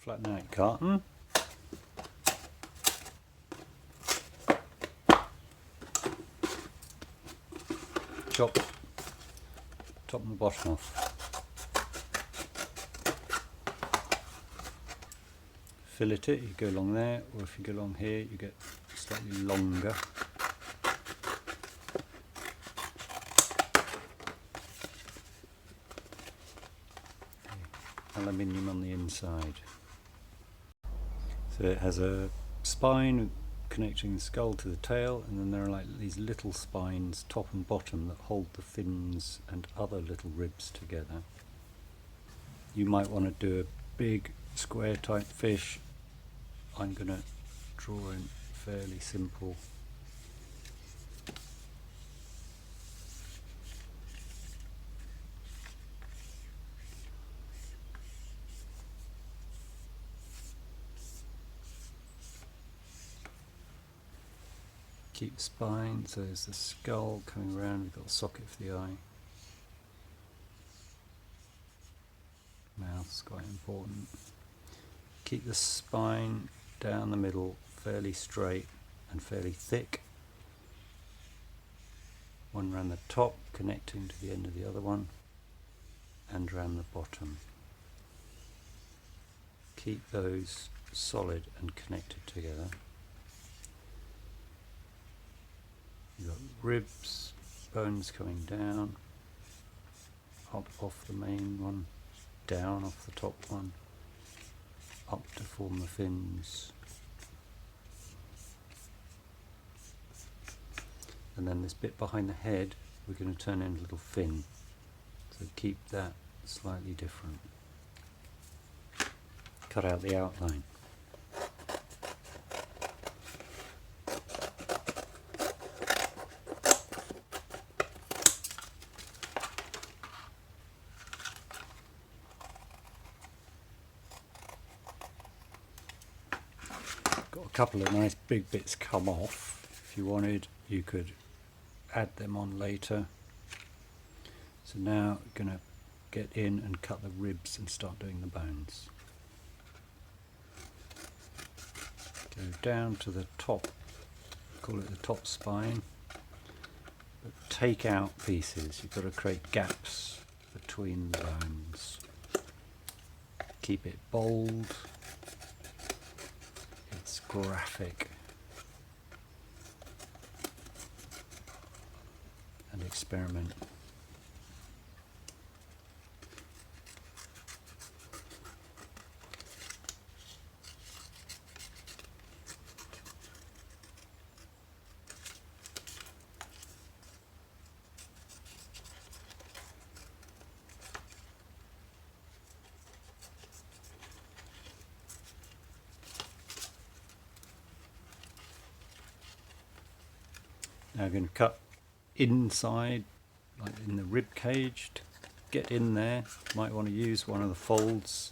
Flatten out carton. Chop top and the bottom off. Fillet it, you go along there, or if you go along here you get slightly longer. Aluminium on the inside. So it has a spine connecting the skull to the tail, and then there are like these little spines top and bottom that hold the fins and other little ribs together. You might want to do a big square type fish. I'm going to draw in fairly simple. Keep spine, so there's the skull coming around, we've got a socket for the eye. Mouth's quite important. Keep the spine down the middle fairly straight and fairly thick. One around the top connecting to the end of the other one, and around the bottom. Keep those solid and connected together. You've got ribs, bones coming down, up off the main one, down off the top one, up to form the fins. And then this bit behind the head we're going to turn into a little fin, so keep that slightly different. Cut out the outline. Got a couple of nice big bits come off. If you wanted, you could add them on later. So now we're going to get in and cut the ribs and start doing the bones. Go down to the top, call it the top spine, but take out pieces. You've got to create gaps between the bones. Keep it bold. It's graphic and experiment. Now I'm going to cut inside, like in the rib cage. To get in there, might want to use one of the folds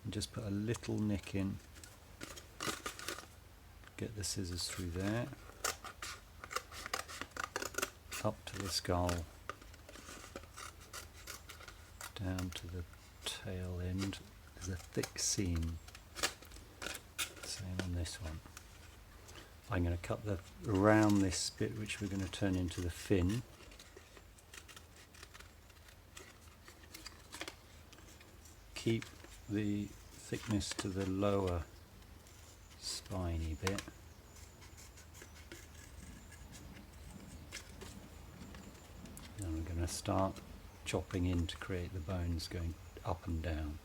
and just put a little nick in. Get the scissors through there, up to the skull, down to the tail end. There's a thick seam, same on this one. I'm going to cut around this bit which we're going to turn into the fin. Keep the thickness to the lower spiny bit. Then we're going to start chopping in to create the bones going up and down.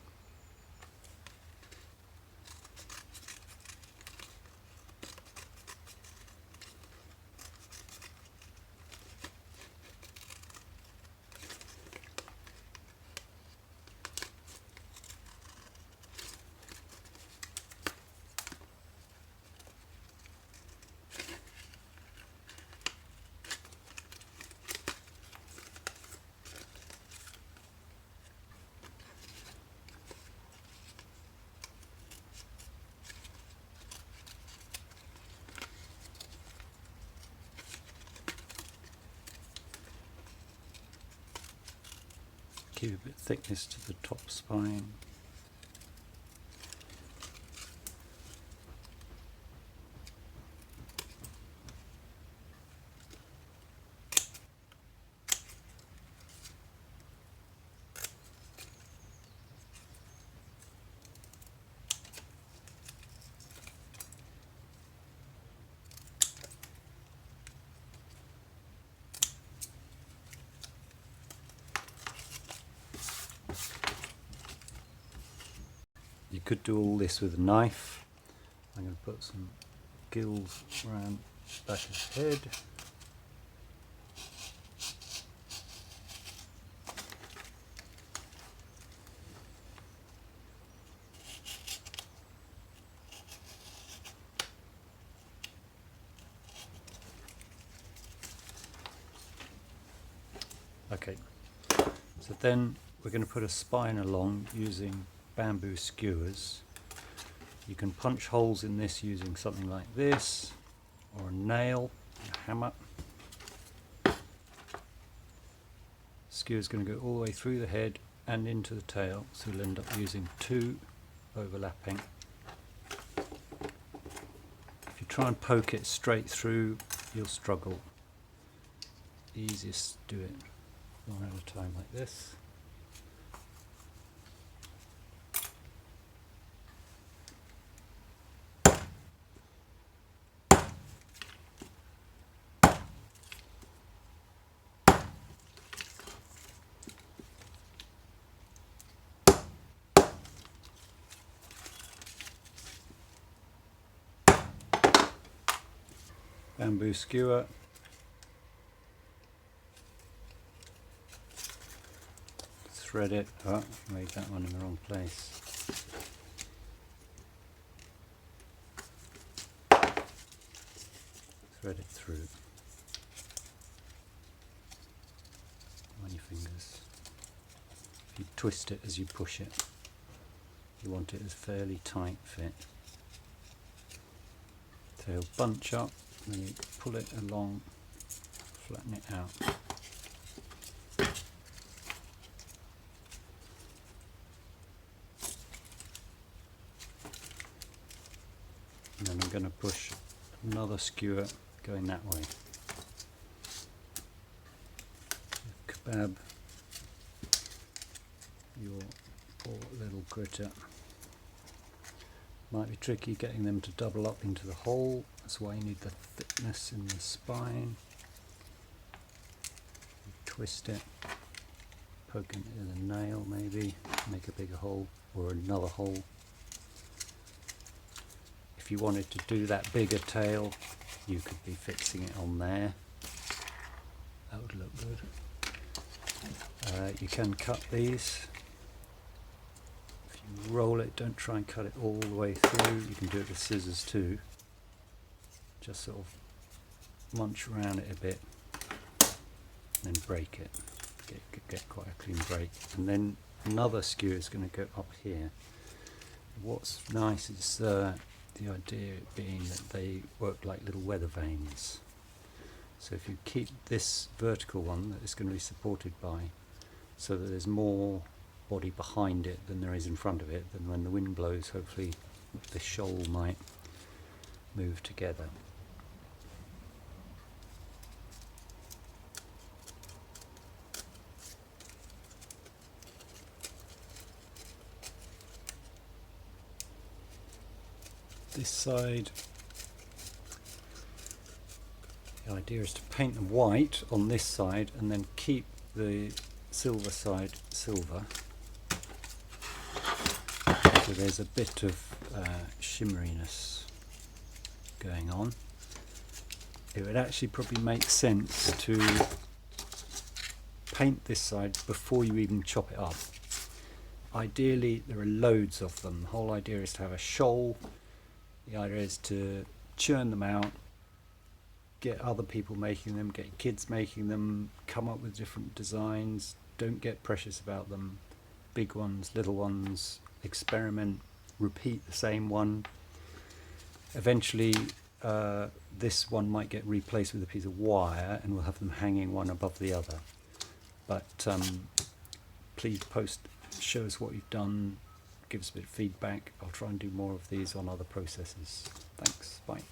Keep a bit of thickness to the top spine. You could do all this with a knife. I'm going to put some gills around the back of his head. Okay, so then we're going to put a spine along using bamboo skewers. You can punch holes in this using something like this, or a nail, a hammer. Skewer's going to go all the way through the head and into the tail, so we'll end up using two overlapping. If you try and poke it straight through, you'll struggle. Easiest to do it one at a time like this. Bamboo skewer. Thread it. Oh, made that one in the wrong place. Thread it through on your fingers. If you twist it as you push it, you want it as fairly tight fit. So it'll bunch up, and then you pull it along, flatten it out. And then I'm going to push another skewer going that way. Kebab your poor little critter. Might be tricky getting them to double up into the hole, that's why you need the thickness in the spine. You twist it, poke it with a nail maybe, make a bigger hole, or another hole. If you wanted to do that bigger tail, you could be fixing it on there. That would look good. You can cut these. If you roll it, don't try and cut it all the way through. You can do it with scissors too. Just sort of munch around it a bit, then break it. Get quite a clean break. And then another skewer is going to go up here. What's nice is the idea being that they work like little weather vanes. So if you keep this vertical one that it's going to be supported by, so that there's more body behind it than there is in front of it, then when the wind blows, hopefully the shoal might move together. This side, the idea is to paint them white on this side and then keep the silver side silver, so there's a bit of shimmeriness going on. It would actually probably make sense to paint this side before you even chop it up. Ideally there are loads of them. The whole idea is to have a shoal. The idea is to churn them out, get other people making them, get kids making them, come up with different designs. Don't get precious about them. Big ones, little ones, experiment, repeat the same one. Eventually this one might get replaced with a piece of wire and we'll have them hanging one above the other. But please show us what you've done, give us a bit of feedback. I'll try and do more of these on other processes. Thanks, bye.